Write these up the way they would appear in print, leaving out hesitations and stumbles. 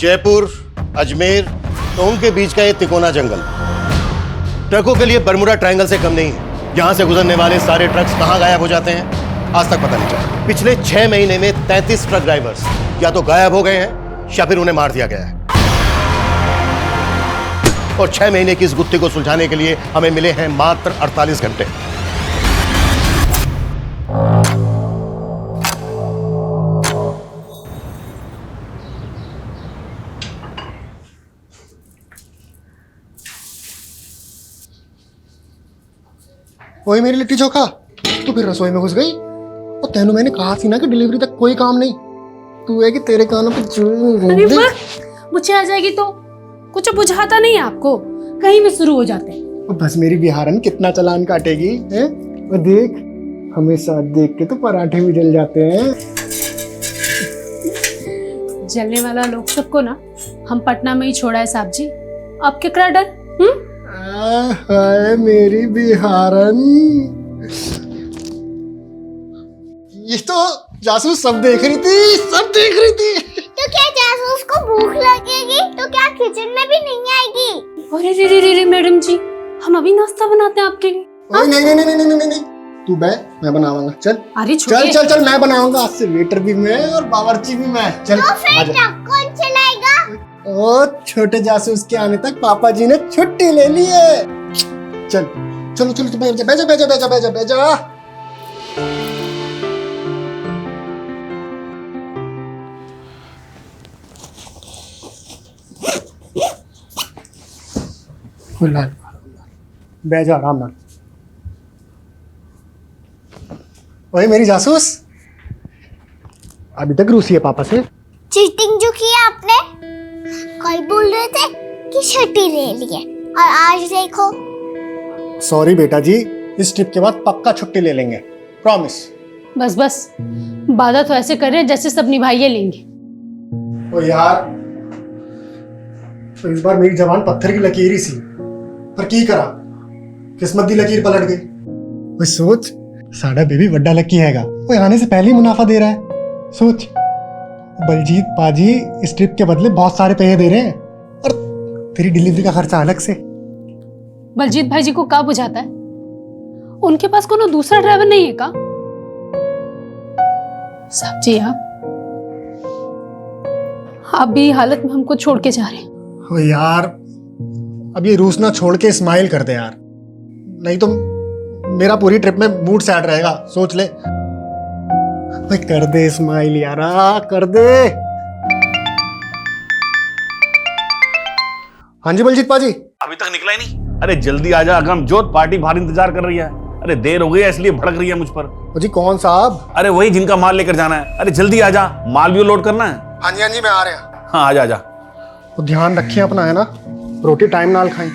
जयपुर, अजमेर, टोंक के बीच का ये तिकोना जंगल ट्रकों के लिए बरमुडा ट्रायंगल से कम नहीं है। यहां से गुजरने वाले सारे ट्रक्स कहां गायब हो जाते हैं आज तक पता नहीं चला। पिछले 6 महीने में 33 ट्रक ड्राइवर्स या तो गायब हो गए हैं या फिर उन्हें मार दिया गया है। और 6 महीने की इस गुत्थी को सुलझाने के लिए हमें मिले हैं मात्र 48 घंटे। वही मेरी लिट्टी चोखा, तू फिर रसोई में घुस गई। और तेनू मैंने कहा थी ना कि डिलीवरी तक कोई काम नहीं। तू है कि तेरे कानों पे अरे मुझे आ जाएगी तो कुछ बुझाता नहीं है आपको, कहीं भी शुरू हो जाते हैं। बस मेरी बिहारन कितना चालान काटेगी है? वो देख, हमेशा देख के तो पराठे भी जल जाते हैं। जलने वाला लोग सबको ना हम पटना में ही छोड़ा है साहब जी, आप केकरा डर? हाय मेरी बिहारन, ये तो जासूस सब देख रही थी, सब देख रही थी। तो क्या जासूस को भूख लगेगी तो क्या किचन में भी नहीं आएगी? अरे रे रे रे मैडम जी, हम अभी नाश्ता बनाते हैं आपके लिए। ओए नहीं नहीं नहीं नहीं नहीं, तू बै, मैं बनाऊंगा। चल अरे चल चल चल, मैं बनाऊंगा। आज से वेटर भी मैं और बावर्ची भी मैं। चल तो फिर ट्रक कौन चलाएगा? ओ छोटे जासूस के आने तक पापा जी ने छुट्टी ले ली है। चल चलो चलो, बैठ जा बैठ जा बैठ जा बैठ जा बैठ जा। बैठ जा आराम नाल। ओए मेरी जासूस, अभी तक रूसी है पापा से? चीटिंग जो किया आपने, कल बोल रहे थे कि छुट्टी ले ली है और आज देखो। सॉरी बेटा जी, इस ट्रिप के बाद पक्का छुट्टी ले लेंगे, प्रॉमिस। बस बस, वादा तो ऐसे कर रहे हैं जैसे सब निभाइए लेंगे। ओ यार, तो इस बार मेरी जबान पत्थर की लकीर ही सी, पर की करा, किस्मत दी लकीर पलट गई। ओए सोच, साडा बेबी बड़ा लकी हैगा, वो आने से पहले ही मुनाफा दे रहा है। सोच, बलजीत पाजी इस ट्रिप के बदले बहुत सारे पैसे दे रहे हैं और तेरी डिलीवरी का खर्चा अलग से। बलजीत भाई जी को क्या बुझाता है? उनके पास कोनो दूसरा ड्राइवर नहीं है का? साहब जी आप भी हालत में हमको छोड़ के जा रहे हैं। ओ यार, अब ये रूस ना छोड़ के स्माइल कर दे यार, नहीं तो मेरा पूरी ट्रिप में मूड सैड रहेगा। सोच ले, कर दे स्माइल यार, कर दे। हाँ जी बलजीत पाजी। अभी तक निकला ही नहीं? अरे जल्दी आ जा अगम जोत, पार्टी बाहर इंतजार कर रही है। अरे देर हो गई है इसलिए भड़क रही है मुझ पर। जी कौन साहब? अरे वही जिनका माल लेकर जाना है। अरे जल्दी आ जा, माल भी लोड करना है। हाँ जी मैं आ रहा हूँ। हाँ आ जा। तो ध्यान रखिए अपना, है ना, रोटी टाइम नाल खाई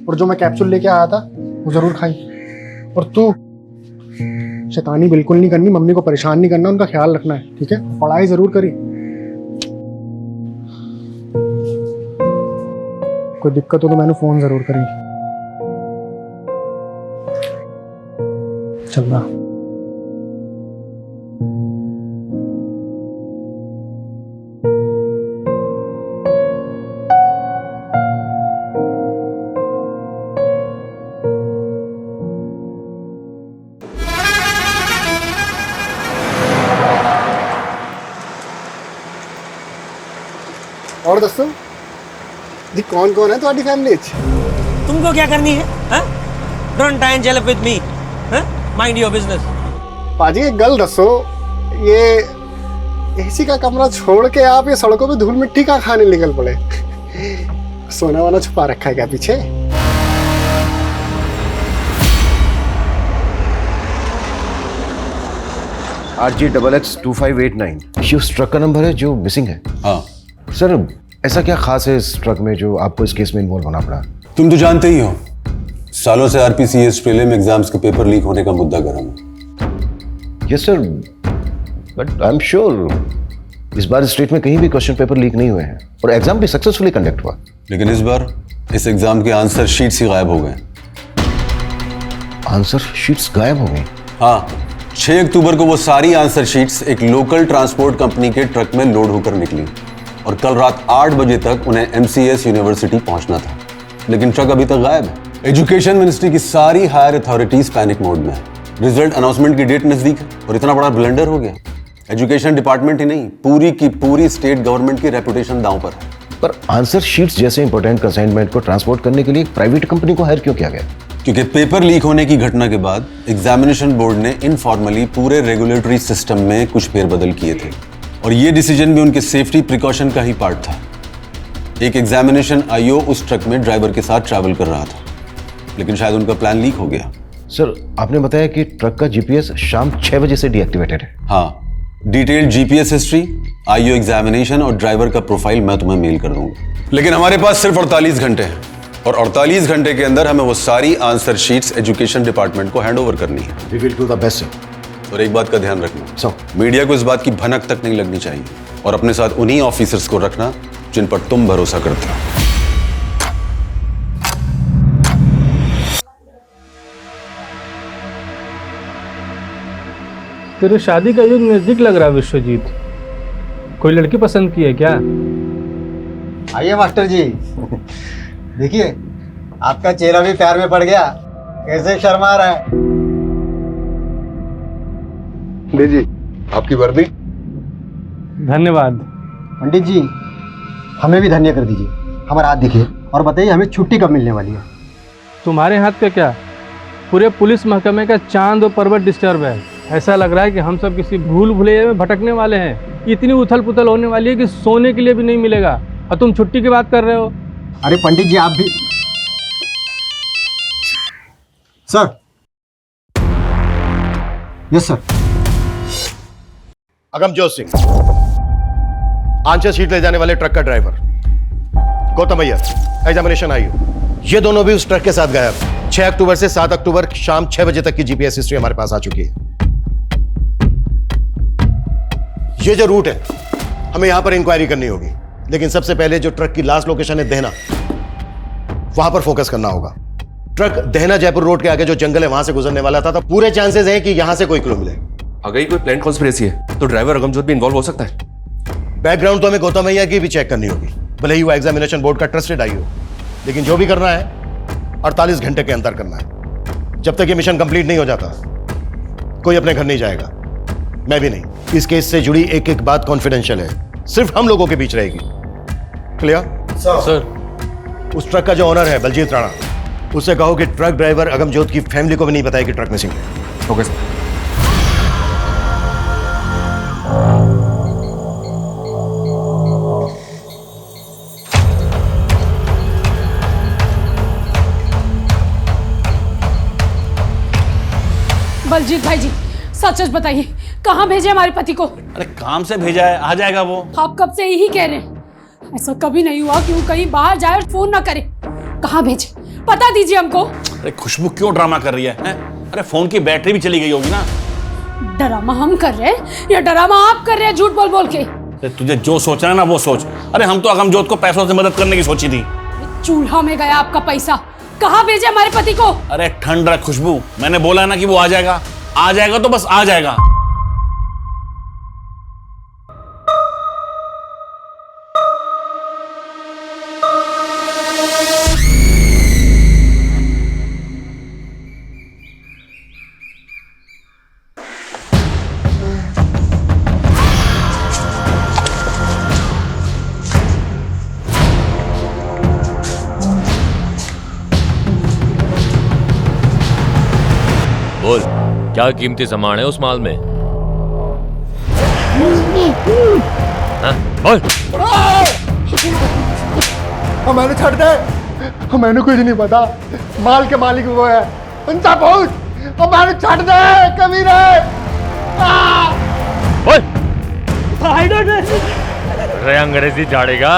और जो मैं कैप्सूल लेके आया था वो जरूर खाई। और तू शैतानी बिल्कुल नहीं करनी, मम्मी को परेशान नहीं करना, उनका ख्याल रखना है, ठीक है? पढ़ाई जरूर करी। कोई दिक्कत हो तो मैंने फोन जरूर करी। चल रहा। और दोस्तों जी, कौन कौन है तुम्हारी फैमिली? तुमको क्या करनी है? Don't try and help with me, mind your business. पाजी एक गल दसो, ये एसी का कमरा छोड़ के आप ये सड़कों पे धूल मिट्टी का खाने निकल पड़े? सोना वाना छुपा रखा है क्या पीछे? RG XX2589 ये उस ट्रक का नंबर है जो मिसिंग है। हाँ सर, ऐसा क्या खास है इस ट्रक में जो आपको इस केस में इन्वॉल्व होना पड़ा? तुम तो जानते ही हो, सालों से RPCS प्रीलिम एग्जाम्स के पेपर लीक होने का मुद्दा गर्म है। Yes sir, but I am sure इस बार स्टेट में कहीं भी क्वेश्चन पेपर लीक नहीं हुए हैं और एग्जाम भी सक्सेसफुली कंडक्ट हुआ। लेकिन इस बार इस एग्जाम के आंसर शीट्स ही गायब हो गए। आंसर शीट्स गायब हो गई? हाँ, 6 अक्टूबर को वो सारी आंसर शीट्स एक लोकल ट्रांसपोर्ट कंपनी के ट्रक में लोड होकर निकली। और कल रात 8 बजे तक उन्हें MCS यूनिवर्सिटी पहुंचना था, लेकिन ट्रक अभी तक गायब है। एजुकेशन मिनिस्ट्री की सारी हायर अथॉरिटीज पैनिक मोड में है। रिजल्ट अनाउंसमेंट की डेट नजदीक है और इतना बड़ा ब्लंडर हो गया। एजुकेशन डिपार्टमेंट ही नहीं, पूरी की पूरी स्टेट गवर्नमेंट की रेपुटेशन दांव पर है। पर आंसर शीट्स जैसे इंपॉर्टेंट कंसाइनमेंट को ट्रांसपोर्ट करने के लिए एक प्राइवेट कंपनी को हायर क्यों किया गया? क्योंकि पेपर लीक होने की घटना के बाद एग्जामिनेशन बोर्ड ने इनफॉर्मली पूरे रेगुलेटरी सिस्टम में कुछ फेरबदल किए थे और ये डिसीजन भी उनके सेफ्टी प्रिकॉशन का ही पार्ट था। एक एग्जामिनेशन आईओ उस ट्रक में ड्राइवर के साथ ट्रैवल कर रहा था, लेकिन शायद उनका प्लान लीक हो गया। सर, आपने बताया कि ट्रक का जीपीएस शाम 6 बजे से डीएक्टिवेटेड है। हाँ, detailed GPS history, IO examination और ड्राइवर का प्रोफाइल मैं तुम्हें मेल कर दूंगा। लेकिन हमारे पास सिर्फ 48 घंटे हैं और 48 घंटे के अंदर हमें वो सारी आंसर शीट्स एजुकेशन डिपार्टमेंट को हैंड ओवर करनी है। We will do the best sir. और एक बात का ध्यान रखना, सर, मीडिया को इस बात की भनक तक नहीं लगनी चाहिए और अपने साथ उन्हीं ऑफिसर्स को रखना जिन पर तुम भरोसा करते हो। तेरे शादी का युग नजदीक लग रहा है विश्वजीत। कोई लड़की पसंद की है क्या? आइए मास्टर जी। देखिए, आपका चेहरा भी प्यार में पड़ गया। कैसे शर्मा रहा है। लीजिए आपकी वर्दी। धन्यवाद। पंडित जी, हमें भी धन्य कर दीजिए। हमारा हाथ दिखिए और बताइए हमें छुट्टी कब मिलने वाली है। तुम्हारे हाथ का क्या, पूरे पुलिस महकमे का चांद और पर्वत डिस्टर्ब है। ऐसा लग रहा है कि हम सब किसी भूल भुलैया में भटकने वाले हैं। इतनी उथल पुथल होने वाली है कि सोने के लिए भी नहीं मिलेगा और तुम छुट्टी की बात कर रहे हो। अरे पंडित जी, आप भी। Sir. Yes sir. Agamjot Singh, answer sheet ले जाने वाले ट्रक का driver. Gautam Iyer, examination IO. ये दोनों भी उस ट्रक के साथ गायब। 6 अक्टूबर से 7 अक्टूबर शाम 6 बजे तक की जीपीएस हिस्ट्री हमारे पास आ चुकी है। ये जो रूट है, हमें यहां पर इंक्वायरी करनी होगी, लेकिन सबसे पहले जो ट्रक की लास्ट लोकेशन है देहना, वहां पर फोकस करना होगा। ट्रक देहना जयपुर रोड के आगे जो जंगल है वहां से गुजरने वाला था, तो पूरे चांसेस हैं कि यहां से कोई क्लू मिले। अगर ये कोई प्लान कॉन्स्पिरेसी है तो ड्राइवर अगमजोत भी इन्वॉल्व हो सकता है। बैकग्राउंड तो हमें गौतम अय्यर की भी चेक करनी होगी, भले ही वो एग्जामिनेशन बोर्ड का ट्रस्टेड आई हो, लेकिन जो भी करना है 48 घंटे के अंदर करना है। जब तक ये मिशन कंप्लीट नहीं हो जाता, कोई अपने घर नहीं जाएगा, मैं भी नहीं। इस केस से जुड़ी एक एक बात कॉन्फिडेंशियल है, सिर्फ हम लोगों के बीच रहेगी। Clear sir. उस ट्रक का जो ओनर है बलजीत राणा, उससे कहो कि ट्रक ड्राइवर अगमजोत की फैमिली को भी नहीं बताया कि ट्रक मिसिंग है। Okay sir. बलजीत भाई जी, सच सच बताइए, कहाँ भेजे हमारे पति को? अरे काम से भेजा है, आ जाएगा वो। आप कब से यही कह रहे हैं। ऐसा कभी नहीं हुआ कि वो कहीं बाहर जाए और फोन ना करे। कहाँ भेजे, पता दीजिए हमको। अरे खुशबू क्यों ड्रामा कर रही है, हैं? अरे फोन की बैटरी भी चली गई होगी ना। ड्रामा हम कर रहे हैं या ड्रामा आप कर रहे हैं झूठ बोल बोल के? अरे तुझे जो सोचना है ना वो सोच। अरे हम तो अगमजोत को पैसों से मदद करने की सोची थी। चूल्हा में गया आपका पैसा। कहाँ भेजे हमारे पति को? अरे ठंड रख खुशबू, मैंने बोला ना कि वो आ जाएगा। आ जाएगा तो बस आ जाएगा। बोल, क्या कीमती सामान है उस माल में? हाँ, बोल। हमें छोड़ दे, हमें कुछ नहीं पता। माल के मालिक वो है, उनका बहुत। हमें छोड़ दे कभी रे। बोल। रे अंग्रेजी झाड़ेगा।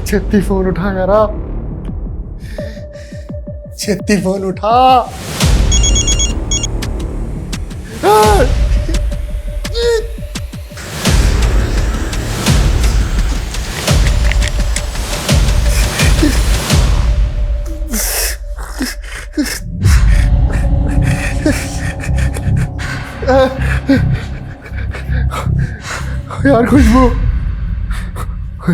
छेती फोन उठा यार, छेती फोन उठा। यार खुशबू,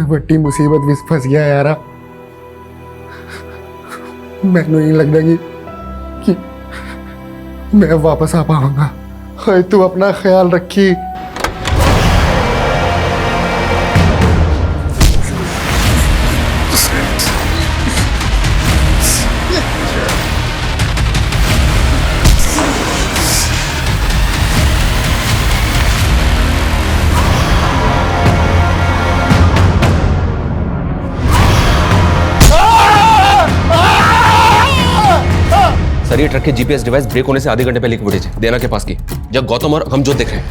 बड़ी मुसीबत विच फंस गया यार। मैनू नहीं लगता कि मैं वापस आ पाऊंगा। हाय तू अपना ख्याल रखी। सर ये ट्रक के जीपीएस डिवाइस ब्रेक होने से आधे घंटे पहले की फुटेज है देना के पास की, जब गौतम और हम जो देख रहे हैं।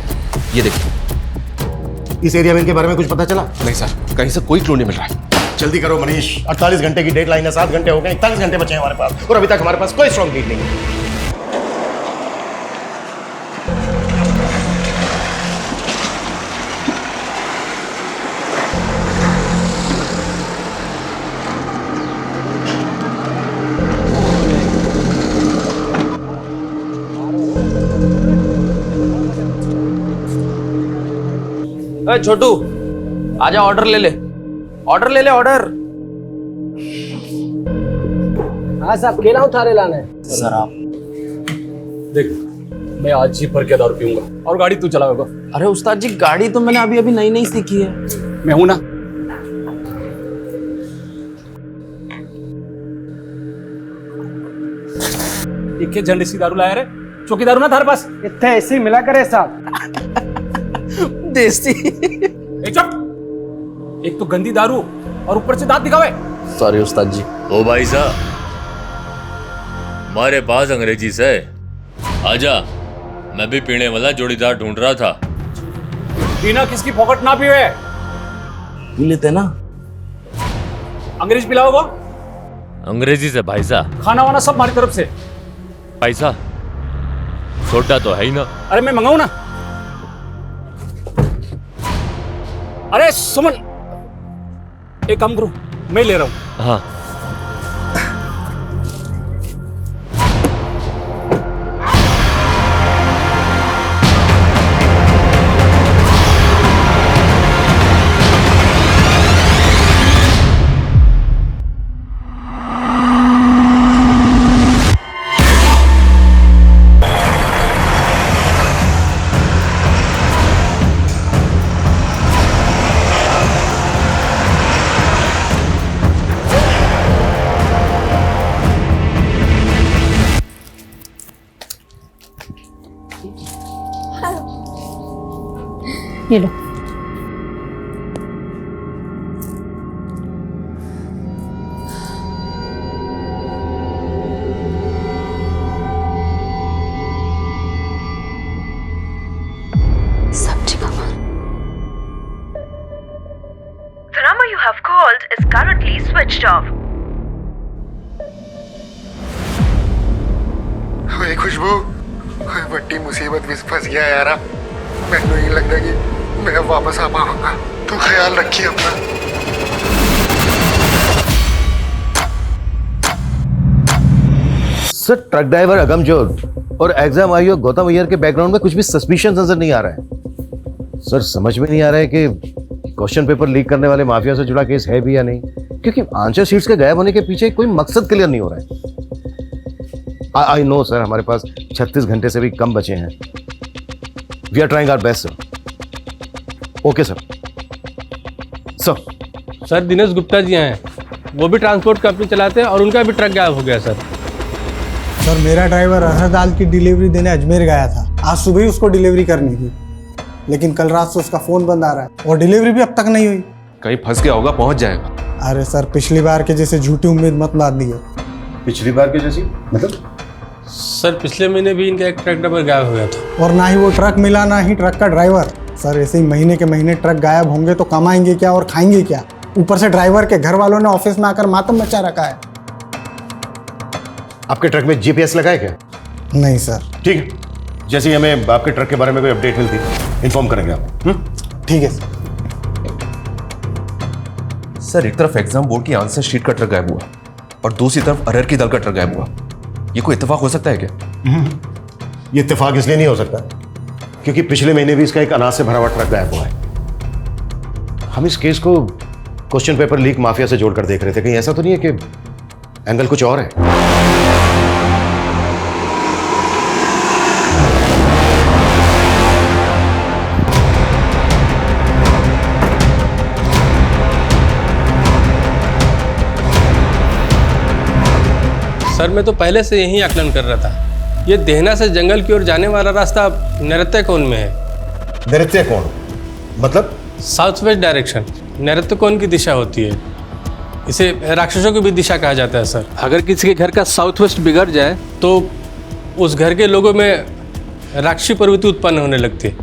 ये देखिए। इस एरिया में इनके बारे में कुछ पता चला? नहीं सर, कहीं से कोई क्लू नहीं मिल रहा है। जल्दी करो मनीष, 48 घंटे की डेडलाइन है, 7 घंटे हो गए, 41 घंटे बचे हैं हमारे पास और अभी तक हमारे पास कोई स्ट्रॉन्ग लीड नहीं है। छोटू आजा, ऑर्डर ले ले, ऑर्डर ले ले, ऑर्डर। हाँ साहब, केला उतारे लाना है सर आप देख, मैं आज ही भर के दारू पीऊंगा और गाड़ी तू चलाओगा। अरे उस्ताद जी, गाड़ी तो मैंने अभी अभी नई नई सीखी है। मैं हूं ना। एक झंडे सी दारू लाया रे, चौकी दारू ना थारे पास इतने ऐसे ही मिला करे साहब। देसी। चुप, एक तो गंदी दारू और ऊपर से दांत दिखावे। सॉरी उस्ताद जी। ओ भाई साहब, हमारे पास अंग्रेजी से आजा, मैं भी पीने वाला जोड़ीदार ढूंढ रहा था। पीना किसकी पॉकेट ना पीवे, पी लेते ना। अंग्रेज पिलाओगा? अंग्रेजी से भाई साहब। खाना वाना सब हमारी तरफ से। भाई साहब, सोडा तो है ही ना। अरे मैं मंगाऊं ना? अरे सुमन, एक काम करो, मैं ले रहा हूं। हाँ ये लो। सब्जी का माल। The number you have called is currently switched off. ओए खुशबू, ओए बड़ी मुसीबत विच फंस गया यार। मैनू नहीं लगता कि मैं वापस आ पाऊंगा। तू ख्याल रखिए अपना। सर ट्रक ड्राइवर अगमजोत और एग्जाम आईओ गौतम अय्यर के बैकग्राउंड में कुछ भी सस्पिशियस नजर नहीं आ रहा है। सर समझ में नहीं आ रहा है कि क्वेश्चन पेपर लीक करने वाले माफिया से जुड़ा केस है भी या नहीं, क्योंकि आंसर शीट्स के गायब होने के पीछे कोई मकसद क्लियर नहीं हो रहा है। आई नो सर, हमारे पास 36 घंटे से भी कम बचे हैं। We are trying our best sir. Okay sir. Sir Dinesh Gupta ji हैं, वो भी ट्रांसपोर्ट कंपनी चलाते हैं और उनका भी ट्रक गायब हो गया सर। सर मेरा ड्राइवर अरहर दाल की डिलीवरी देने अजमेर गया था। आज सुबह ही उसको डिलीवरी करनी थी, लेकिन कल रात से उसका फोन बंद आ रहा है और डिलीवरी भी अब तक नहीं हुई। कहीं फंस गया होगा, पहुंच जाएगा। अरे सर, पिछली बार के जैसे झूठी उम्मीद मत बांध दिए। पिछली बार के जैसी मतलब? सर पिछले महीने भी इनका एक ट्रक ड्राइवर गायब हो गया था। और ना ही वो ट्रक मिला, ना ही ट्रक का ड्राइवर। सर ऐसे ही महीने के महीने ट्रक गायब होंगे तो कमाएंगे क्या और खाएंगे क्या? ऊपर से ड्राइवर के घर वालों ने ऑफिस में आकर मातम मचा रखा है। आपके ट्रक में जीपीएस लगा है क्या? नहीं सर। ठीक है, जैसे ही हमें आपके ट्रक के बारे में कोई अपडेट मिलती इन्फॉर्म करेंगे आपको। ठीक है सर। सर एक तरफ एग्जाम बोर्ड की आंसर शीट का ट्रक गायब हुआ और दूसरी तरफ अरहर की दाल का ट्रक गायब हुआ। ये कोई इत्तेफाक हो सकता है क्या? ये इत्तेफाक इसलिए नहीं हो सकता क्योंकि पिछले महीने भी इसका एक अनाज से भरा हुआ ट्रक गायब हुआ है। हम इस केस को क्वेश्चन पेपर लीक माफिया से जोड़कर देख रहे थे। कहीं ऐसा तो नहीं है कि एंगल कुछ और है? सर मैं तो पहले से यही आकलन कर रहा था। ये देहना से जंगल की ओर जाने वाला रास्ता नृत्यकोण में है। नृत्यकोण मतलब? साउथ वेस्ट डायरेक्शन नृत्यकोण की दिशा होती है। इसे राक्षसों की भी दिशा कहा जाता है सर। अगर किसी के घर का साउथ वेस्ट बिगड़ जाए तो उस घर के लोगों में राक्षसी प्रवृत्ति उत्पन्न होने लगती है।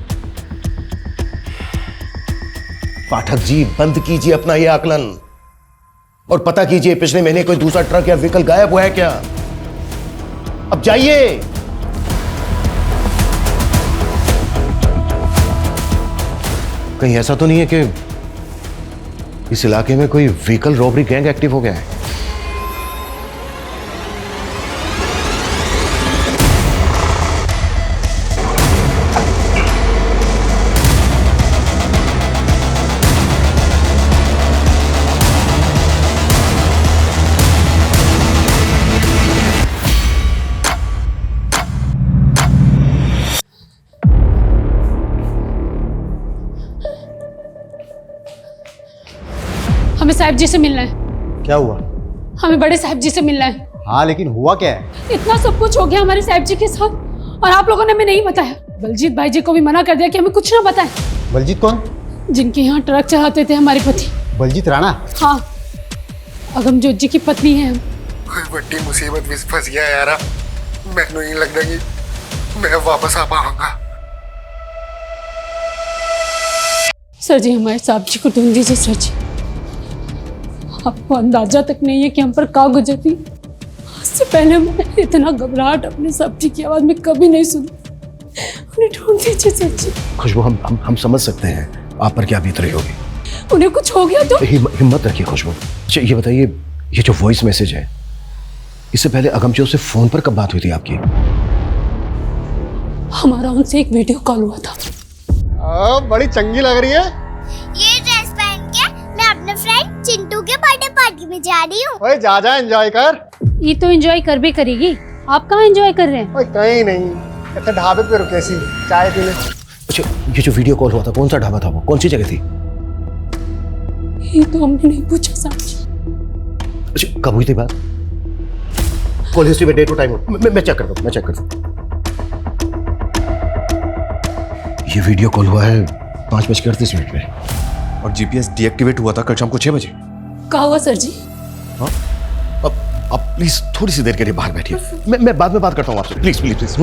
पाठक जी, बंद कीजिए अपना ये आकलन और पता कीजिए पिछले महीने कोई दूसरा ट्रक या व्हीकल गायब हुआ है क्या? अब जाइए। कहीं ऐसा तो नहीं है कि इस इलाके में कोई व्हीकल रॉबरी गैंग एक्टिव हो गया है? हमें साहब जी से मिलना है। क्या हुआ? हमें बड़े साहब जी से मिलना है। हाँ लेकिन हुआ क्या है? इतना सब कुछ हो गया हमारे साहब जी के साथ और आप लोगों ने हमें नहीं बताया। बलजीत भाई जी को भी मना कर दिया कि हमें कुछ ना बताएं। बलजीत कौन? जिनके यहाँ ट्रक चलाते थे हमारे पति। बलजीत राणा? हाँ, अगमजोत जी की पत्नी है हम। कोई बड़ी मुसीबत में फंस गया यार। मैंने नहीं लगता कि मैं वापस आ पाऊंगा। सर जी हमारे साहब जी को ढूंढ दीजिए सर जी। आपको अंदाजा तक नहीं है कि हम पर क्या गुजरती। इससे पहले मैं इतना घबराहट अपने साहब जी की आवाज में कभी नहीं सुनी। उन्हें ढूंढ दीजिए सर जी। खुशबू, हम समझ सकते हैं आप पर क्या बीत रही होगी। उन्हें कुछ हो गया तो? हिम्मत रखिए खुशबू। अच्छा ये बताइए, ये जो वॉइस मैसेज है, इससे पहले अगमजोत से फोन पर कब बात हुई थी आपकी? हमारा उनसे एक वीडियो कॉल हुआ था। बड़ी चंगी लग रही है। ये ड्रेस पहन के मैं अपने फ्रेंड चिंटू के बर्थडे पार्टी में जा रही हूँ। ओए जा एंजॉय कर। ये तो एंजॉय कर भी करेगी। आप कहाँ एंजॉय कर रहे हैं? ओए कहीं नहीं, ऐसे ढाबे पे रुके सी चाय पीने। अच्छा ये जो वीडियो कॉल हुआ था, कौन सा ढाबा था वो? कौन सी जगह थी? ये तो हमने नहीं पूछा साहब जी। अच्छा कब हुई थी बात? कॉल हिस्ट्री में डेट और टाइम मैं चेक करता हूँ। ये वीडियो कॉल हुआ है 5:38 में और जीपीएस डीएक्टिवेट हुआ था कल शाम को 6 बजे। क्या हुआ सर जी? हाँ अब प्लीज थोड़ी सी देर के लिए बाहर बैठिए। मैं बाद में बात करता हूँ आपसे। Please please please.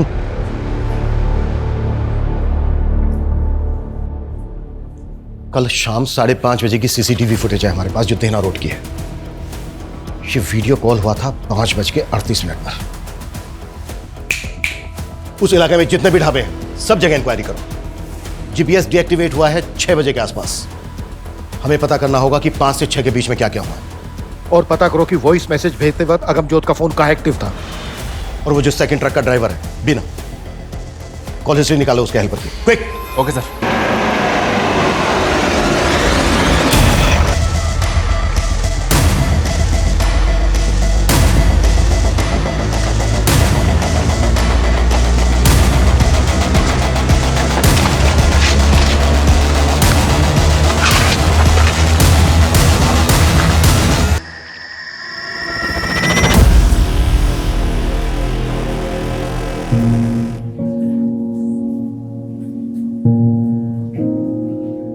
कल शाम 5:30 बजे की सीसीटीवी फुटेज है हमारे पास जो देना रोड की है। ये वीडियो कॉल हुआ था 5:38 पर। उस इलाके में जितने भी ढाबे हैं सब जगह इंक्वायरी करो। जीपीएस डीएक्टिवेट हुआ है 6 बजे के आसपास। हमें पता करना होगा कि 5 से 6 के बीच में क्या क्या हुआ। और पता करो कि वॉइस मैसेज भेजते वक्त अगमजोत का फोन कहाँ एक्टिव था और वो जो सेकंड ट्रक का ड्राइवर है बिना। कॉल हिस्ट्री निकालो उसके हेल्पर की, क्विक। Okay sir.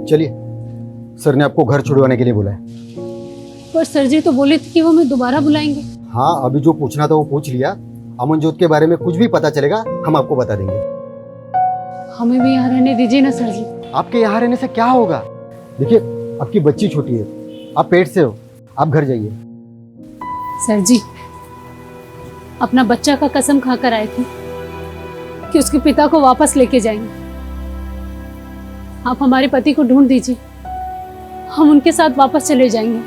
चलिए, सर ने आपको घर छुड़वाने के लिए बुलाया। पर सर जी तो बोले थे कि वो हमें दोबारा बुलाएंगे। हाँ अभी जो पूछना था वो पूछ लिया। अमनजोत के बारे में कुछ भी पता चलेगा हम आपको बता देंगे। हमें भी यहाँ रहने दीजिए ना सर जी। आपके यहाँ रहने से क्या होगा? देखिए आपकी बच्ची छोटी है, आप पेट से हो, आप घर जाइए। सर जी अपना बच्चा का कसम खाकर आए थे कि उसके पिता को वापस लेके जाएंगे। आप हमारे पति को ढूंढ दीजिए, हम उनके साथ वापस चले जाएंगे।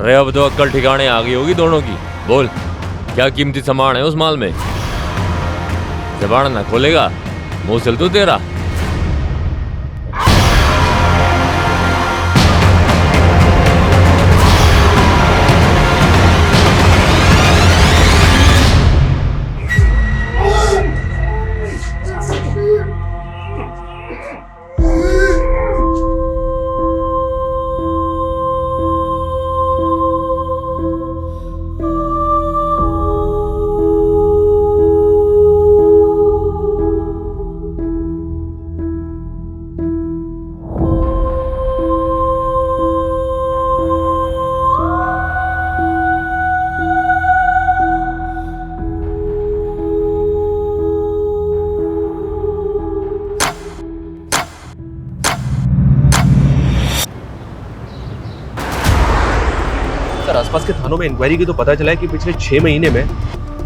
अरे अब तो अक्कल ठिकाने आ गई होगी दोनों की। बोल क्या कीमती सामान है उस माल में? जबान ना खोलेगा मुंह सिल तू तेरा। सर आसपास के थानों में इंक्वायरी की तो पता चला है कि पिछले 6 महीने में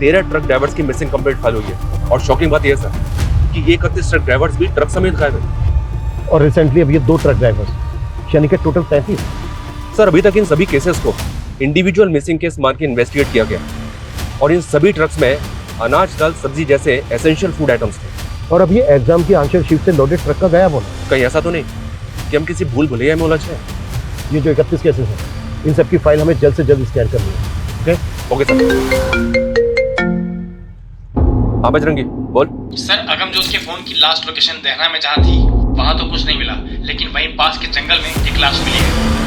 13 ट्रक ड्राइवर्स की मिसिंग कंप्लेंट फाइल हुई है। और शॉकिंग बात यह है सर कि ये 31 ट्रक ड्राइवर्स भी ट्रक समेत गायब हैं। और रिसेंटली अब ये 2 ट्रक ड्राइवर्स, यानी कि टोटल 33। सर अभी तक इन सभी केसेस को इंडिविजुअल मिसिंग केस मान के इन्वेस्टिगेट किया गया और इन सभी ट्रक्स में अनाज, दाल, सब्जी जैसे एसेंशियल फूड आइटम्स थे। और अब ये एग्जाम की आंसर शीट से लोडेड ट्रक का गायब होना, कहीं ऐसा तो नहीं कि हम किसी भूल भुलैया में उलझे? ये जो 31 केसेस हैं इन सब की फाइल हमें जल्द से जल्द स्कैन करनी है। Okay sir. हाँ बजरंगी बोल। सर अगमजोत के फोन की लास्ट लोकेशन देहरा में जहाँ थी वहाँ तो कुछ नहीं मिला, लेकिन वहीं पास के जंगल में एक लाश मिली है।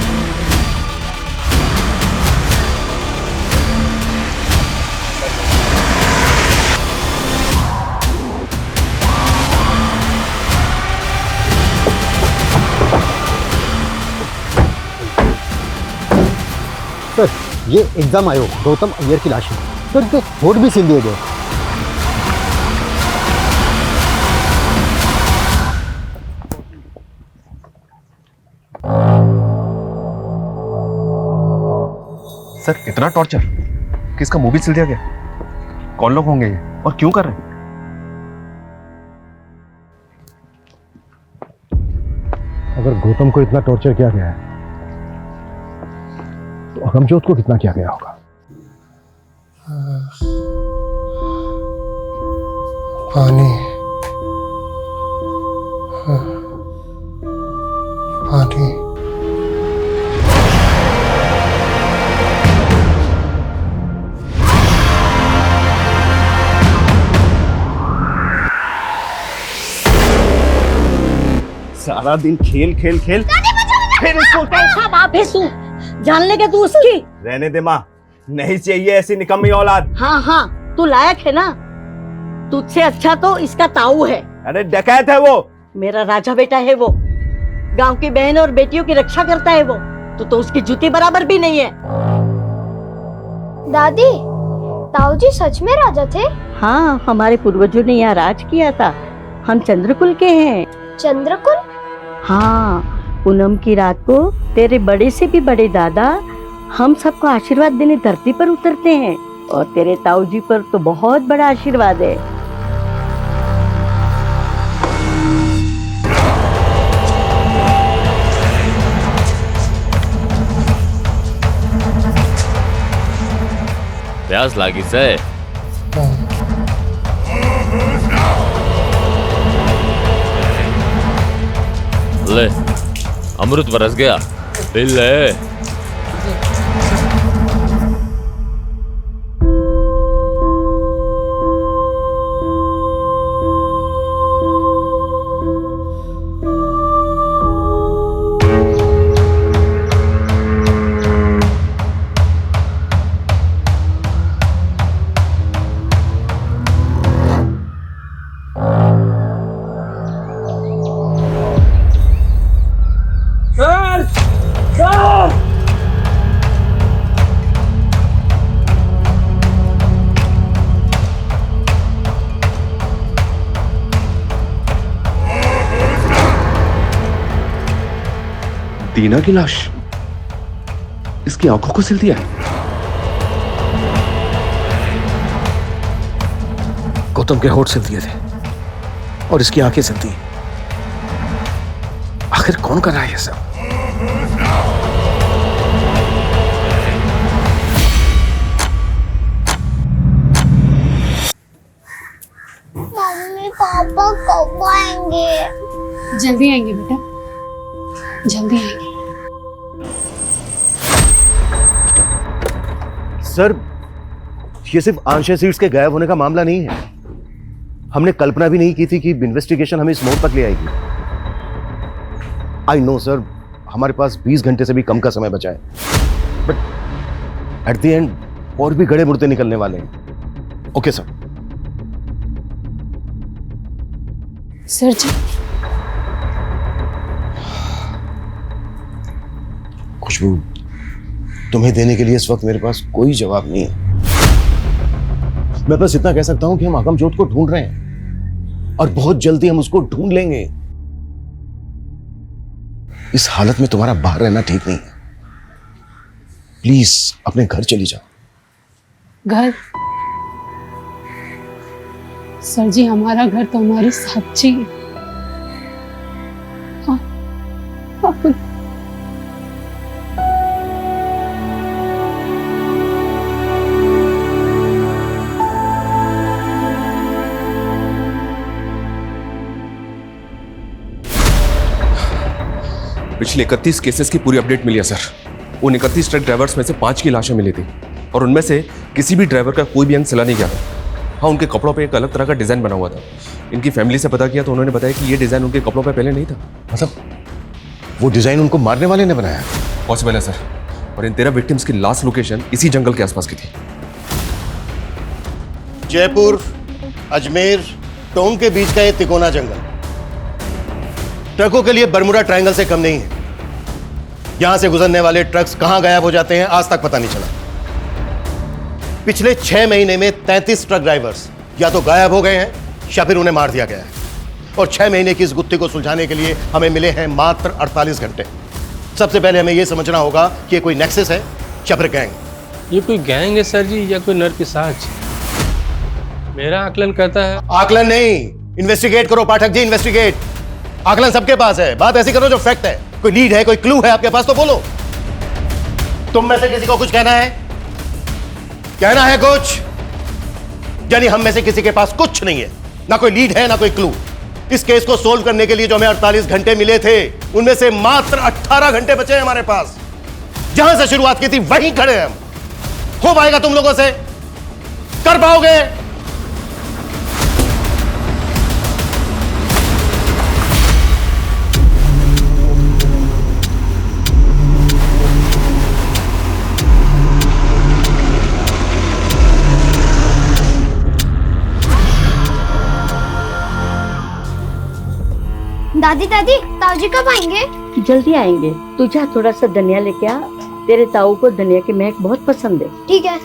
सर ये एग्जाम आयोग गौतम अय्यर की लाश है सर, इनके होठ भी सील दिए गए। सर इतना टॉर्चर, किसका मुंह भी सिल दिया गया? कौन लोग होंगे ये और क्यों कर रहे हैं? अगर गौतम को इतना टॉर्चर किया गया है तो अगमजोत को कितना किया गया होगा? पानी पानी सारा दिन खेल खेल खेल फिर इसको कैसा बाप है तू? जान लेगा तू उसकी? रहने दे माँ, नहीं चाहिए ऐसी निकम्मी औलाद। हाँ हाँ तू लायक है ना, तुझसे अच्छा तो इसका ताऊ है। अरे डकैत है वो। मेरा राजा बेटा है वो, गांव की बहन और बेटियों की रक्षा करता है वो, तो उसकी जूती बराबर भी नहीं है। दादी, ताऊ जी सच में राजा थे? हाँ हमारे पूर्वजों ने यहाँ राज किया था। हम चंद्रकुल के हैं। चंद्रकुल? हाँ, पूनम की रात को तेरे बड़े से भी बड़े दादा हम सबको आशीर्वाद देने धरती पर उतरते हैं और तेरे ताऊ जी पर तो बहुत बड़ा आशीर्वाद है। प्यास लागी से ले अमृत बरस गया, पी ले। दीना की लाश, इसकी आंखों को सिल दिया है। गौतम के होठ सिल दिए थे और इसकी आंखें सिल दी। आखिर कौन कर रहा है ये सब? पापा कब आएंगे? जल्दी आएंगे बेटा, जल्दी आएंगे। सर, ये सिर्फ आंशिक सीट्स के गायब होने का मामला नहीं है। हमने कल्पना भी नहीं की थी कि इन्वेस्टिगेशन हमें इस मोड़ तक ले आएगी। आई नो सर, हमारे पास 20 घंटे से भी कम का समय बचा है, बट एट द एंड और भी गड़े मुर्दे निकलने वाले हैं। Okay sir. सर जी, खुशबू, तुम्हें देने के लिए इस वक्त मेरे पास कोई जवाब नहीं है। मैं बस इतना कह सकता हूं कि हम आगमजोत को ढूंढ रहे हैं और बहुत जल्दी हम उसको ढूंढ लेंगे। इस हालत में तुम्हारा बाहर रहना ठीक नहीं है। प्लीज अपने घर चली जाओ। घर? सर जी, हमारा घर तो हमारी सब्जी है। हाँ, आप पिछले 31 केसेस की पूरी अपडेट मिली है सर। उन 31 ट्रक ड्राइवर्स में से 5 की लाशें मिली थी और उनमें से किसी भी ड्राइवर का कोई भी अंग चला नहीं गया था। हाँ, उनके कपड़ों पे एक अलग तरह का डिजाइन बना हुआ था। इनकी फैमिली से पता किया तो उन्होंने बताया कि ये डिजाइन उनके कपड़ों पे पहले नहीं था। मतलब वो डिजाइन उनको मारने वाले ने बनाया? पॉसिबल है सर। और इन 13 विक्टिम्स की लास्ट लोकेशन इसी जंगल के आसपास की थी। जयपुर, अजमेर, टोंक के बीच का ये तिकोना जंगल ट्रकों के लिए बरमुडा ट्रायंगल से कम नहीं है। यहां से गुजरने वाले ट्रक्स कहां गायब हो जाते हैं आज तक पता नहीं चला। पिछले 6 महीने में 33 ट्रक ड्राइवर्स या तो गायब हो गए हैं या फिर उन्हें मार दिया गया है। और 6 महीने की इस गुत्थी को सुलझाने के लिए हमें मिले हैं मात्र 48 घंटे। सबसे पहले हमें यह समझना होगा कि ये कोई नेक्सस है या फिर गैंग। ये कोई गैंग है सर जी या कोई नरपिशाच? मेरा आकलन कहता है। आकलन नहीं, इन्वेस्टिगेट करो पाठक जी, इन्वेस्टिगेट। आकलन सबके पास है, बात ऐसी करो जो फैक्ट है। कोई लीड है, कोई क्लू है आपके पास तो बोलो। तुम में से किसी को कुछ कहना है? कहना है कुछ? यानी हम में से किसी के पास कुछ नहीं है, ना कोई लीड है ना कोई क्लू। इस केस को सोल्व करने के लिए जो हमें 48 घंटे मिले थे उनमें से मात्र 18 घंटे बचे हैं हमारे पास। जहां से शुरुआत की थी वहीं खड़े हैं हम। हो पाएगा तुम लोगों से? कर पाओगे? दादी दादी, ताऊजी कब आएंगे? जल्दी आएंगे। तू जा थोड़ा सा धनिया लेके आ, तेरे ताऊ को धनिया की महक बहुत पसंद है। ठीक है।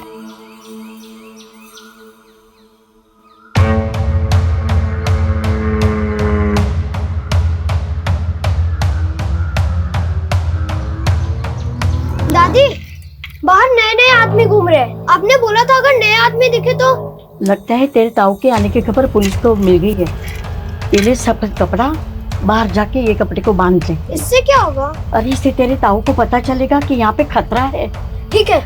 दादी, बाहर नए नए आदमी घूम रहे हैं। आपने बोला था अगर नए आदमी दिखे तो। लगता है तेरे ताऊ के आने की खबर पुलिस को मिल गई है। इन्हें सफेद कपड़ा बाहर जाके ये कपड़े को बांध ले। इससे क्या होगा? अरे इससे तेरे ताऊ को पता चलेगा कि यहाँ पे खतरा है। ठीक है।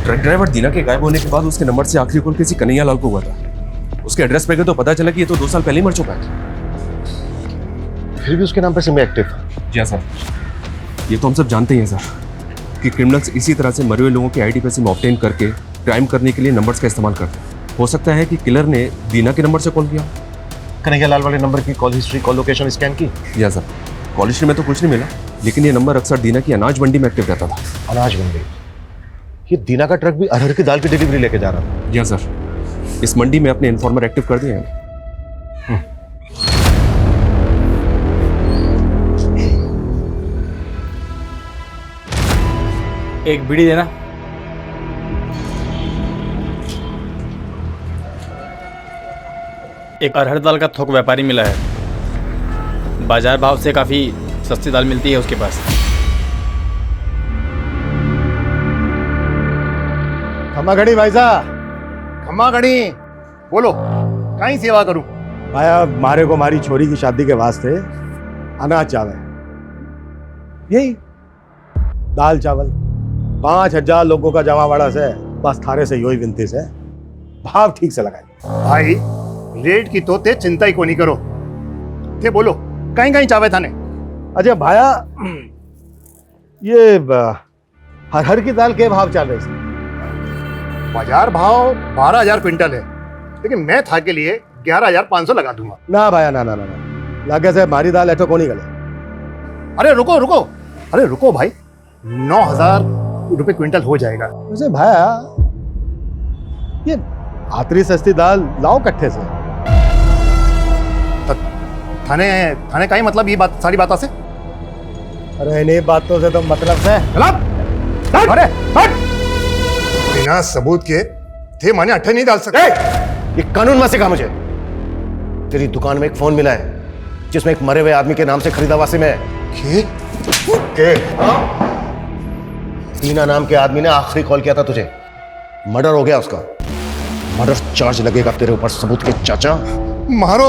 ट्रक ड्राइवर दीना के गायब होने के बाद उसके नंबर से आखिरी कॉल किसी कन्हैया लाल को हुआ था। उसके एड्रेस पे गए तो पता चला कि ये तो 2 साल पहले ही मर चुका है। फिर भी उसके नाम पर सिम एक्टिव था। जी हाँ सर, ये तो हम सब जानते ही हैं सर कि क्रिमिनल्स इसी तरह से मरे हुए लोगों के आईडी पे सिम ऑब्टेन करके क्राइम करने के लिए नंबर्स का इस्तेमाल करते हैं। हो सकता है कि किलर ने दीना के नंबर से कॉल किया। कन्हैया लाल वाले नंबर की call history, call location scan की? जी हाँ सर, कॉल हिस्ट्री में तो कुछ नहीं मिला, लेकिन ये नंबर अक्सर दीना की अनाज मंडी में एक्टिव रहता था। अनाज मंडी? ये दीना का ट्रक भी अरहर की दाल की डिलीवरी लेके जा रहा था। जी हाँ सर, इस मंडी में अपने इन्फॉर्मर एक्टिव कर दिए हैं। एक बीड़ी देना। एक अरहर दाल का थोक व्यापारी मिला है, बाजार भाव से काफी सस्ती दाल मिलती है उसके पास। खम्मा घड़ी भाई साहब, खम्मा घड़ी बोलो, कहीं सेवा करूं? भाया मारे को मारी छोरी की शादी के वास्ते अनाज चावल, यही दाल चावल 5000 लोगों का जमावाड़ा से बस थारे से यही विनती से भाव ठीक से लगाए। भाई रेट की तो ते चिंता ही को नहीं करो, ते बोलो कहीं कहीं चावे थाने। अच्छा भाया, ये हर की दाल के भाव चल रहे थे? बाजार भाव 12000 क्विंटल है, लेकिन मैं था के लिए 11500 लगा दूंगा। ना भाया ना ना ना ना, लागे से हमारी दाल ऐठो को नहीं गले। अरे रुको रुको, अरे रुको भाई, 9000 रुपए क्विंटल हो जाएगा। वैसे भाया ये आतरी सस्ती दाल लाओ कट्ठे से। थाने थाने का ही मतलब ये बात सारी बातों से? अरे इन्हीं बातों से तो मतलब से अरे हट! बिना सबूत के थे माने अट्ठे नहीं डाल सकते। ये कानून में सिखा मुझे। तेरी दुकान में एक फोन मिला है जिसमें एक मरे हुए आदमी के नाम से खरीदा हुआ सिम है। टीना नाम के आदमी ने आखिरी कॉल किया था तुझे, मर्डर हो गया उसका। मर्डर चार्ज लगेगा तेरे ऊपर सबूत के चाचा। मारो,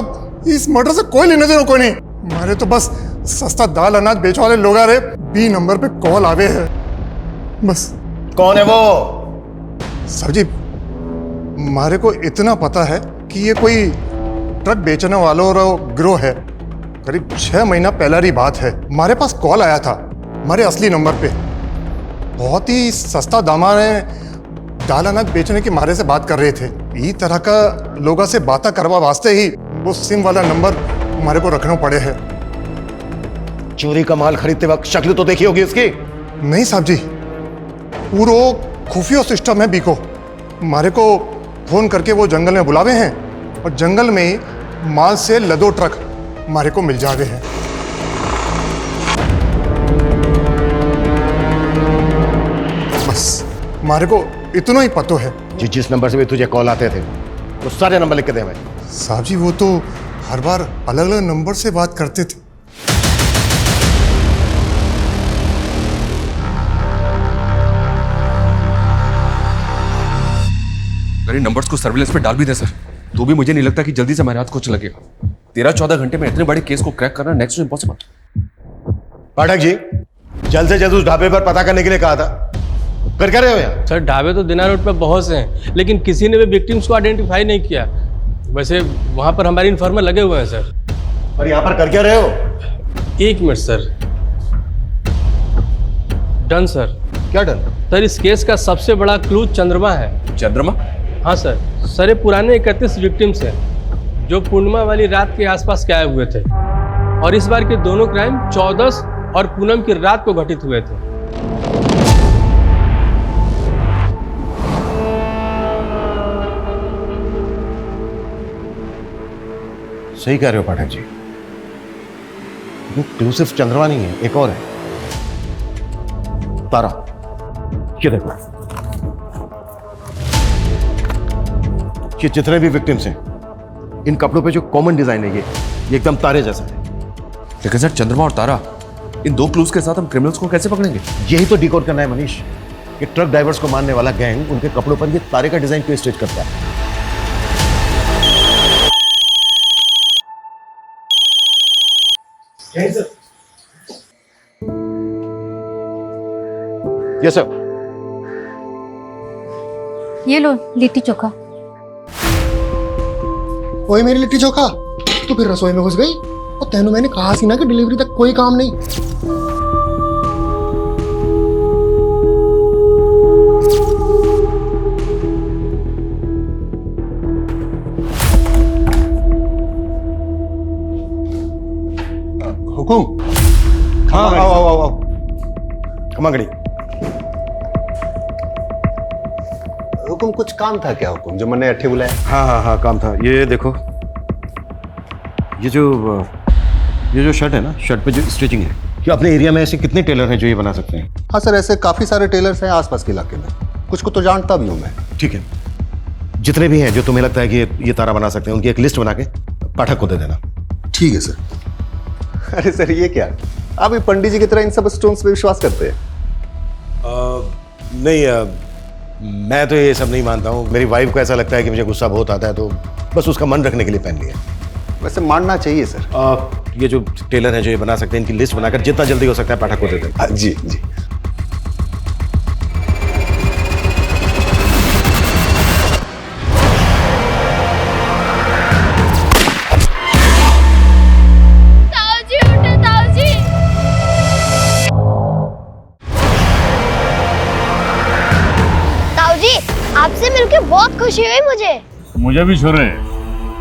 इस मर्डर से कोई लेने देना कोई नहीं। मारे तो बस सस्ता दाल अनाज बेचने वाले लोग आ रहे, बी नंबर पे कॉल आवे है बस। कौन है वो? सर जी, मारे को इतना पता है कि ये कोई ट्रक बेचने वालों का गिरोह है। करीब 6 महीना पहला की बात है, हमारे पास कॉल आया था हमारे असली नंबर पे। बहुत ही सस्ता दामा में दाल अनाज बेचने की मारे से बात कर रहे थे। इस तरह का लोगों से बातें करवा वास्ते ही वो सिम वाला नंबर हमारे को रखना पड़े है। चोरी का माल खरीदते वक्त शक्ल तो देखी होगी उसकी? नहीं साहब जी, पूरा खुफिया सिस्टम है बीको। हमारे को फोन करके वो जंगल में बुलावे हैं और जंगल में ही माल से लदो ट्रक हमारे को मिल जावे हैं। बस हमारे को इतना ही पतो है। जिस नंबर से भी तुझे कॉल आते थे वो सारे नंबर लिख के दे भाई। साहब जी, वो तो हर बार अलग अलग नंबर से बात करते थे। अरे नंबर्स को सर्विलेंस पे डाल भी दे सर, तो भी मुझे नहीं लगता कि जल्दी से हमारे हाथ कुछ लगेगा। 13-14 घंटे में इतने बड़े केस को क्रैक करना next to impossible. Pathak ji, जल्द से जल्द उस ढाबे पर पता करने के लिए कहा था, कर क्या रहे हो यहाँ? सर ढाबे तो दिनार रोड पे बहुत से हैं, लेकिन किसी ने भी विक्टिम्स को आइडेंटिफाई नहीं किया। वैसे वहाँ पर हमारे इन्फॉर्मर लगे हुए हैं सर। और यहाँ पर कर क्या रहे हो? 1 मिनट सर। Done sir. क्या डन? सर इस केस का सबसे बड़ा क्लू चंद्रमा है। चंद्रमा? हाँ सर। सर ये पुराने 31 विक्टिम्स हैं जो पूर्णिमा वाली रात के आसपास गायब हुए थे, और इस बार के दोनों क्राइम 14 और पूनम की रात को घटित हुए थे। सही कह रहे हो पाठक जी, क्लू सिर्फ चंद्रमा नहीं है, एक और है, तारा। ये देखो, ये जितने भी विक्टिम्स हैं, इन कपड़ों पे जो कॉमन डिजाइन है ये एकदम तारे जैसा है। लेकिन सर चंद्रमा और तारा, इन 2 क्लूज के साथ हम क्रिमिनल्स को कैसे पकड़ेंगे? यही तो डिकोड करना है मनीष। ये ट्रक ड्राइवर्स को मारने वाला गैंग उनके कपड़ों पर ये तारे का डिजाइन क्यों स्टिच करता है? Yes sir. ये लो लिट्टी चोखा। ओए मेरी लिट्टी चोखा, तू फिर रसोई में घुस गई? और तेनू मैंने कहा सी ना कि डिलीवरी तक कोई काम नहीं। हुकुम? हाँ, आओ आओ आओ आओ। खमागड़ी। हुकुम, कुछ काम था क्या हुकुम, जो मैंने अट्ठे बुलाया? हाँ हाँ हाँ, काम था। ये देखो, ये जो शर्ट है ना, शर्ट पे जो स्टिचिंग है, कि अपने एरिया में ऐसे कितने टेलर हैं जो ये बना सकते हैं? हाँ सर, ऐसे काफी सारे टेलर्स हैं आसपास के इलाके में, कुछ को तो जानता भी हूँ मैं। ठीक है, जितने भी हैं जो तुम्हें लगता है कि ये तारा बना सकते हैं, उनकी एक लिस्ट बना के पाठक को दे देना। ठीक है सर। अरे सर, ये क्या, आप भी पंडित जी की तरह इन सब स्टोन्स पे विश्वास करते हैं? नहीं, मैं तो ये सब नहीं मानता हूँ। मेरी वाइफ को ऐसा लगता है कि मुझे गुस्सा बहुत आता है, तो बस उसका मन रखने के लिए पहन लिया। वैसे मानना चाहिए सर। ये जो टेलर हैं जो ये बना सकते हैं, इनकी लिस्ट बनाकर जितना जल्दी हो सकता है पाठक को दे दें। जी जी। आपसे मिलकर बहुत खुशी हुई मुझे भी छोरे।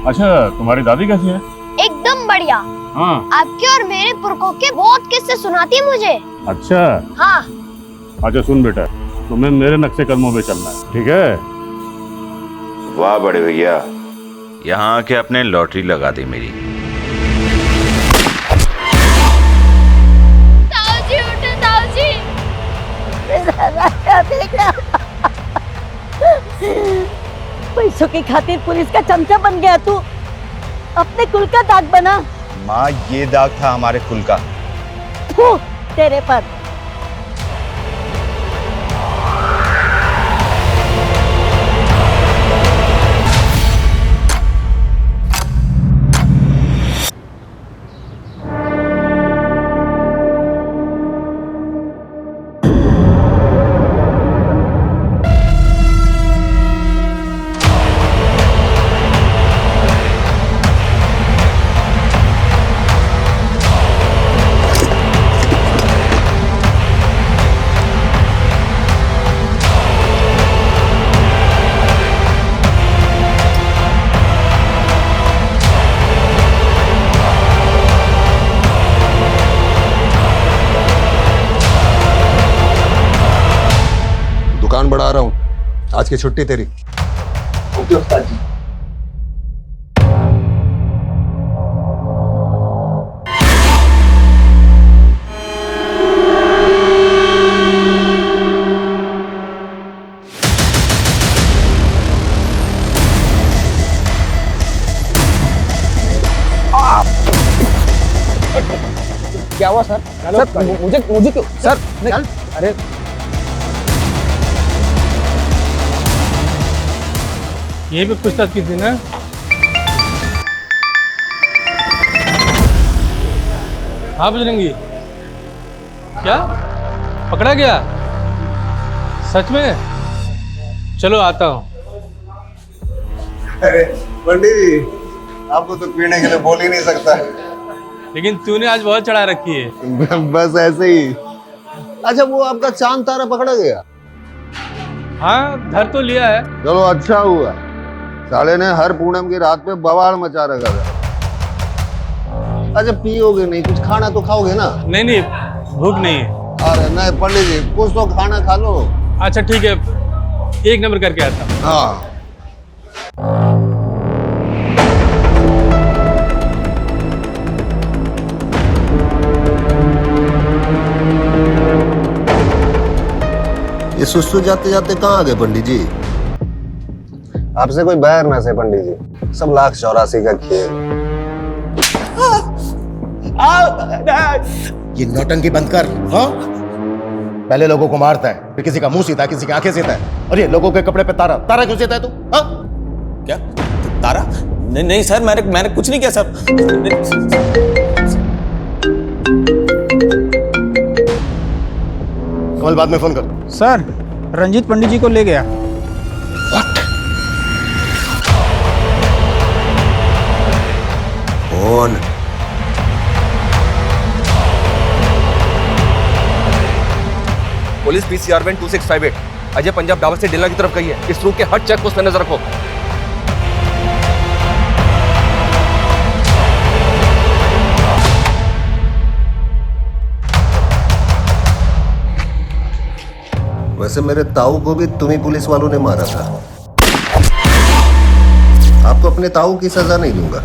अच्छा, तुम्हारी दादी कैसी है? एकदम बढ़िया। हाँ। आपके और मेरे पुरखों के बहुत किस्से सुनाती है मुझे। अच्छा। हाँ। अच्छा सुन बेटा, तुम्हें मेरे नक्शे कदमों पे चलना है, ठीक है? वाह बड़े भैया, यहाँ आके अपने लॉटरी लगा दी मेरी। ताऊजी उठे, ताऊजी। मेरा राजा बेटा। पैसों की खातिर पुलिस का चमचा बन गया तू, अपने कुल का दाग बना। माँ, ये दाग था हमारे कुल का। फू तेरे पर। दुकान बढ़ा रहा हूँ, आज की छुट्टी तेरी। ओके उस्ताद जी। क्या हुआ सर? सर मुझे क्यों सर? अरे ये भी पूछताछ की थी ना? हाँ बजरंगी, क्या पकड़ा गया? सच में? चलो आता हूँ। अरे पंडित जी, आपको तो पीने के लिए बोल ही नहीं सकता। लेकिन तूने आज बहुत चढ़ा रखी है। बस ऐसे ही। अच्छा, वो आपका चांद तारा पकड़ा गया? हाँ, धर तो लिया है। चलो अच्छा हुआ, साले ने हर पूनम की रात पे बवाल मचा रखा था। अच्छा, पियोगे नहीं, कुछ खाना तो खाओगे ना? नहीं, भूख नहीं है। अरे नहीं पंडित जी, कुछ तो खाना खा लो। अच्छा ठीक है, एक नंबर करके आता हूँ। हाँ। ये सुस्तु जाते जाते कहाँ आ गए पंडित जी? आपसे कोई बैर ना से पंडित जी, सब लाख 84 का खेल। ये नौटंकी बंद कर। हाँ, पहले लोगों को मारता है, फिर किसी का मुंह सीता है, किसी की आंखें सीता है, और ये लोगों के कपड़े पे तारा तारा क्यों सीता है तू? हाँ? क्या तारा? नहीं सर, मैंने कुछ नहीं किया सर। कमल बाद में फोन कर। सर, रंजीत पंडित जी को ले गया। कौन? Police PCR van 2658 Ajay Punjab Dawar से डेला की तरफ गई है। इस रूट के हर चेक पोस्ट पर नजर रखो। वैसे मेरे ताऊ को भी तुम्ही पुलिस वालों ने मारा था। आपको अपने ताऊ की सजा नहीं दूंगा।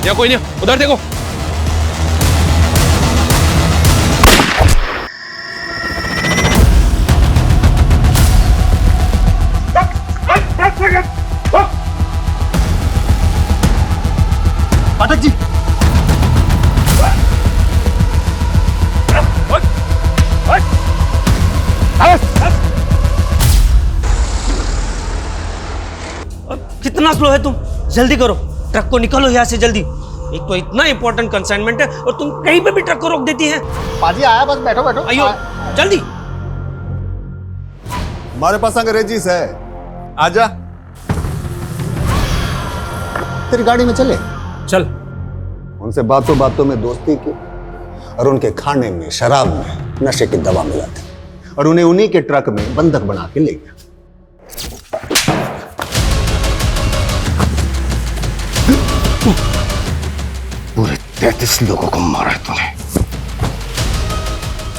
या कोई नहीं, उधर देखो। कितना स्लो है तुम, जल्दी करो, ट्रक को निकालो यहाँ से जल्दी। एक तो इतना इंपॉर्टेंट कंसाइनमेंट है और तुम कहीं पे भी ट्रक को रोक देती हैं। पाजी आया, बस बैठो बैठो। आइयो जल्दी। हमारे पास अंग्रेजीस है, आजा। तेरी गाड़ी में चले चल। उनसे बातों बातों में दोस्ती की और उनके खाने में, शराब में नशे की दवा मिलाती और उन्हें उन्हीं के ट्रक में बंधक बना के ले गया। पूरे 33 लोगों को मारा है तूने,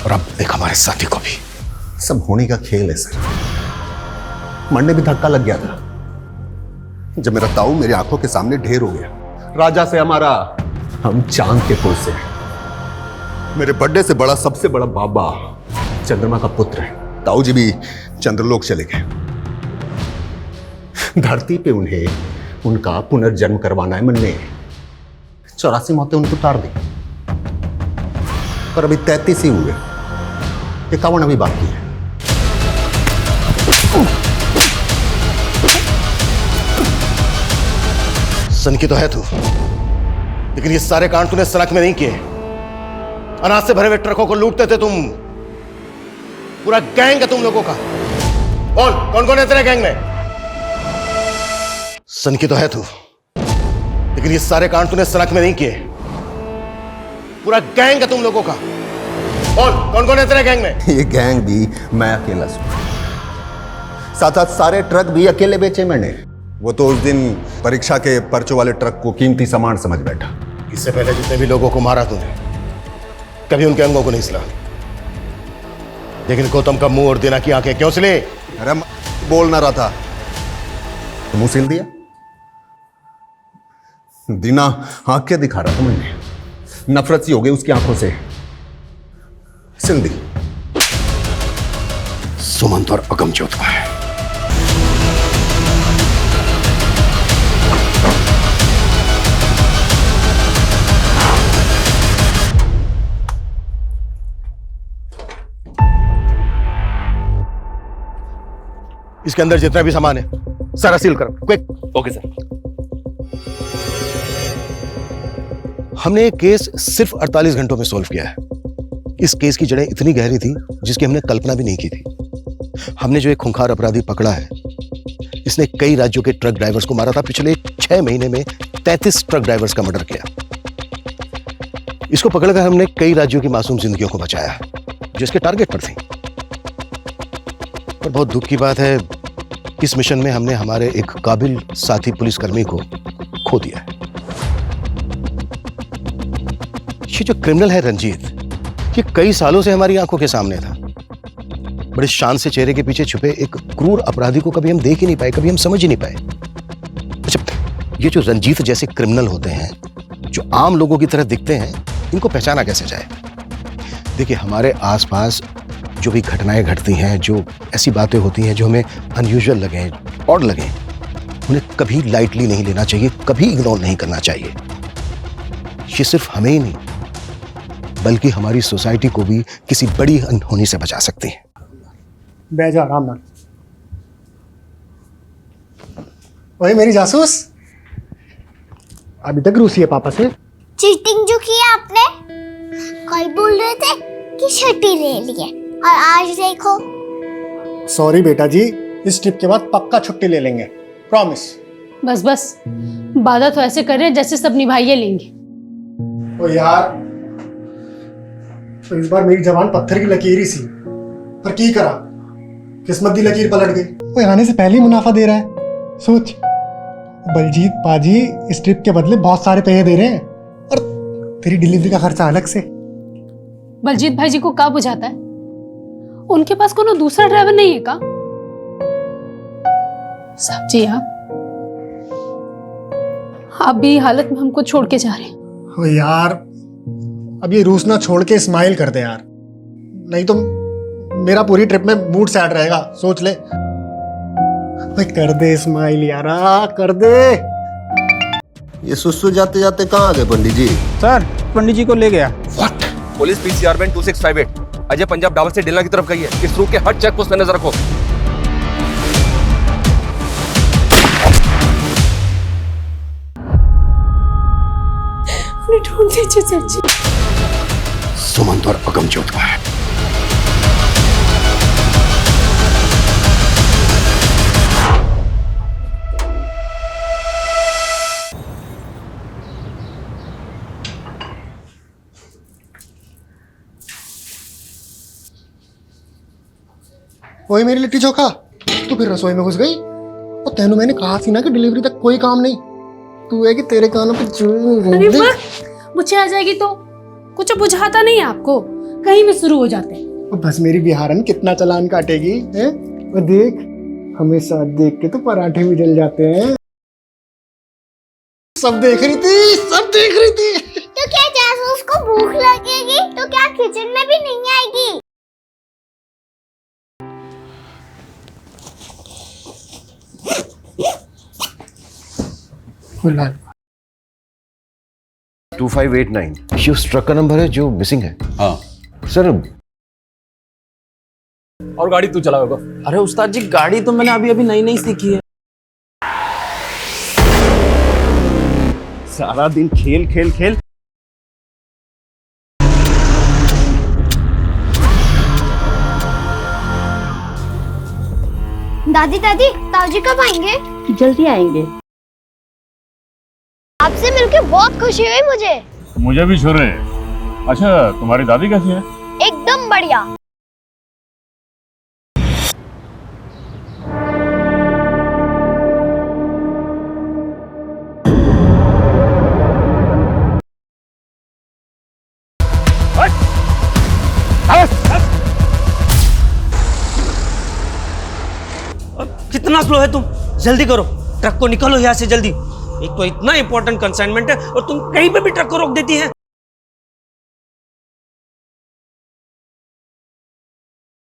और अब देख हमारे साथी को भी। सब होने का खेल है सर। मन में भी धक्का लग गया था जब मेरा ताऊ मेरी आंखों के सामने ढेर हो गया। राजा से हमारा, हम चांद के पुल से। मेरे बर्थडे से बड़ा, सबसे बड़ा बाबा चंद्रमा का पुत्र है। ताऊ जी भी चंद्रलोक चले गए। धरती पे उन्हें उनका पुनर्जन्म करवाना है मन ने। 84 मौतें उनको उतार दी, पर अभी 33 ही हुए, 51 अभी बाकी है। सन की तो है तू, लेकिन ये सारे कांड तूने सड़क में नहीं किए। अनाज से भरे हुए ट्रकों को लूटते थे तुम। पूरा गैंग है तुम लोगों का। कौन कौन है तेरे गैंग में? सन की तो है तू, लेकिन ये सारे कांड तूने सड़क में नहीं किए। पूरा गैंग है तुम लोगों का। कौन कौन है तेरे गैंग में? ये गैंग भी मैं अकेला हूं, साथ साथ सारे ट्रक भी अकेले बेचे मैंने। वो तो उस दिन परीक्षा के पर्चों वाले ट्रक को कीमती सामान समझ बैठा। इससे पहले जितने भी लोगों को मारा तूने, कभी उनके अंगों को नहीं सिला, लेकिन गौतम का मुंह और दीना की आंखें क्यों सिले? अरे बोल ना रहा था तो मुंह सिल दिया। दीना आंखें दिखा रहा था, मैंने नफरत सी हो गई उसकी आंखों से, सिल दी। सुमंत और अगमजोत का है। इसके अंदर जितना भी सामान है सारा सील करो, क्विक। Okay sir. हमने ये केस सिर्फ 48 घंटों में सॉल्व किया है। इस केस की जड़ें इतनी गहरी थी जिसकी हमने कल्पना भी नहीं की थी। हमने जो एक खूंखार अपराधी पकड़ा है, इसने कई राज्यों के ट्रक ड्राइवर्स को मारा था। पिछले 6 महीने में 33 ट्रक ड्राइवर्स का मर्डर किया। इसको पकड़कर हमने कई राज्यों की मासूम जिंदगियों को बचाया जो इसके टारगेट पर थी। पर बहुत दुख की बात है, इस मिशन में हमने हमारे एक काबिल साथी पुलिसकर्मी को खो दिया है। ये जो क्रिमिनल है रंजीत, ये कई सालों से हमारी आंखों के सामने था। बड़े शान से चेहरे के पीछे छुपे एक क्रूर अपराधी को कभी हम देख ही नहीं पाए, कभी हम समझ ही नहीं पाए। अच्छा, ये जो रंजीत जैसे क्रिमिनल होते हैं, जो आम लोगों की तरह दिखते हैं, इनको पहचाना कैसे जाए? देखिए, हमारे आसपास जो भी घटनाएं घटती हैं, जो ऐसी बातें होती हैं जो हमें अनयूजुअल लगे, ऑड लगे, उन्हें कभी लाइटली नहीं लेना चाहिए, कभी इग्नोर नहीं करना चाहिए। ये सिर्फ हमें ही नहीं, बल्कि हमारी सोसाइटी को भी किसी बड़ी अनहोनी से बचा सकती है। बैठ जा आराम से। ओए मेरी जासूस, अभी तक रूसी है पापा से। चीटिंग जो की आपने, कल बोल रहे थे कि छुट्टी ले लिए और आज देखो। सॉरी बेटा जी, इस ट्रिप के बाद पक्का छुट्टी ले लेंगे, प्रॉमिस। बस बस, वादा तो ऐसे कर रहे हैं जैसे सब निभाइए लेंगे। ओ यार, तो इस बार मेरी जबान पत्थर की लकीर ही सी, पर की करा, किस्मत दी लकीर पलट गई। वो आने से पहले ही मुनाफा दे रहा है। सोच, बलजीत पाजी इस ट्रिप के बदले बहुत सारे पैसे दे रहे हैं, और तेरी डिलीवरी का खर्चा अलग से। बलजीत भाई जी को क्या बुझाता है? उनके पास कोनो दूसरा ड्राइवर नहीं है का? साहब जी, आप भी हालत में हमको छोड़ के जा रहे हैं। ओ यार, अब ये रूस ना छोड़ के स्माइल कर दे यार, नहीं तो मेरा पूरी ट्रिप में मूड सैड रहेगा। सोच ले, कर दे स्माइल यार, कर दे। ये सुसु जाते जाते कहाँ आ गए पंडित जी? सर, पंडित जी को ले गया। What? Police PCR van 2658 Ajay Punjab Dawar से डिलना की तरफ गई है। इस रूट के हर चेक पोस्ट पे नजर रखो। लीजिए सर जी। सुमंत और अगमजोत का है। वही मेरी लिट्टी चोखा, तू फिर रसोई में घुस गई। और तेनू मैंने कहा थी ना कि डिलीवरी तक कोई काम नहीं। तू है कि तेरे कानों पे अरे वाह, मुझे आ जाएगी तो कुछ बुझाता नहीं है आपको, कहीं भी शुरू हो जाते हैं। बस मेरी बिहारन कितना चालान काटेगी है? वो देख, हमेशा देख के तो पराठे भी जल जाते हैं। सब देख रही थी, सब देख रही थी। तो क्या जासूस को भूख लगेगी तो क्या किचन में भी नहीं आएगी? लाल 2589 ये उस ट्रक का नंबर है जो मिसिंग है। हाँ सर। और गाड़ी तू चलाओगे? अरे उस्ताद जी गाड़ी तो मैंने अभी अभी नई नई सीखी है। सारा दिन खेल खेल खेल। दादी दादी, ताऊजी कब आएंगे? जल्दी आएंगे। आपसे मिलकर बहुत खुशी हुई मुझे। मुझे भी छोरे। अच्छा तुम्हारी दादी कैसी है? एकदम बढ़िया। कितना स्लो है तुम, जल्दी करो, ट्रक को निकालो यहाँ से जल्दी। एक तो इतना इंपॉर्टेंट कंसाइनमेंट है और तुम कहीं पे भी ट्रक को रोक देती है।